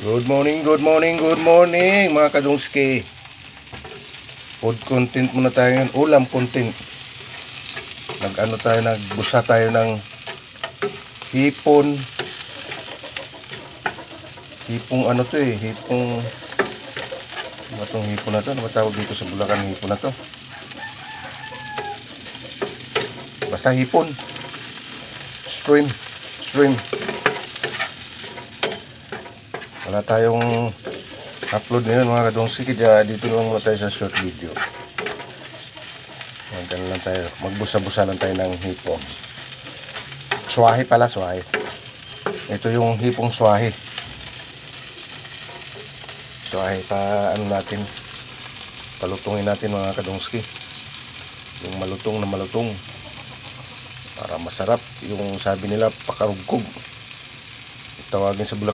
Good morning, good morning, good morning mga kadungski. Food content muna tayo ngayon, ulam content. Nagbusa tayo ng hipon. Hipong ano to eh, hipong ano tong hipon na to? Ano ba tawag dito sa Bulacan hipon na to? Basta hipon. Shrimp. Wala tayong upload ngayon mga kadungski, kaya dito lang muna tayo sa short video. Ganun lang tayo, magbusa-busa lang tayo ng hipon. Swahe pala, swahe. Ito yung hipong swahe. Swahe pa ano natin, palutungin natin mga kadungski. Yung malutong na malutong para masarap, yung sabi nila pakarugkog tawagin sa Bulacan.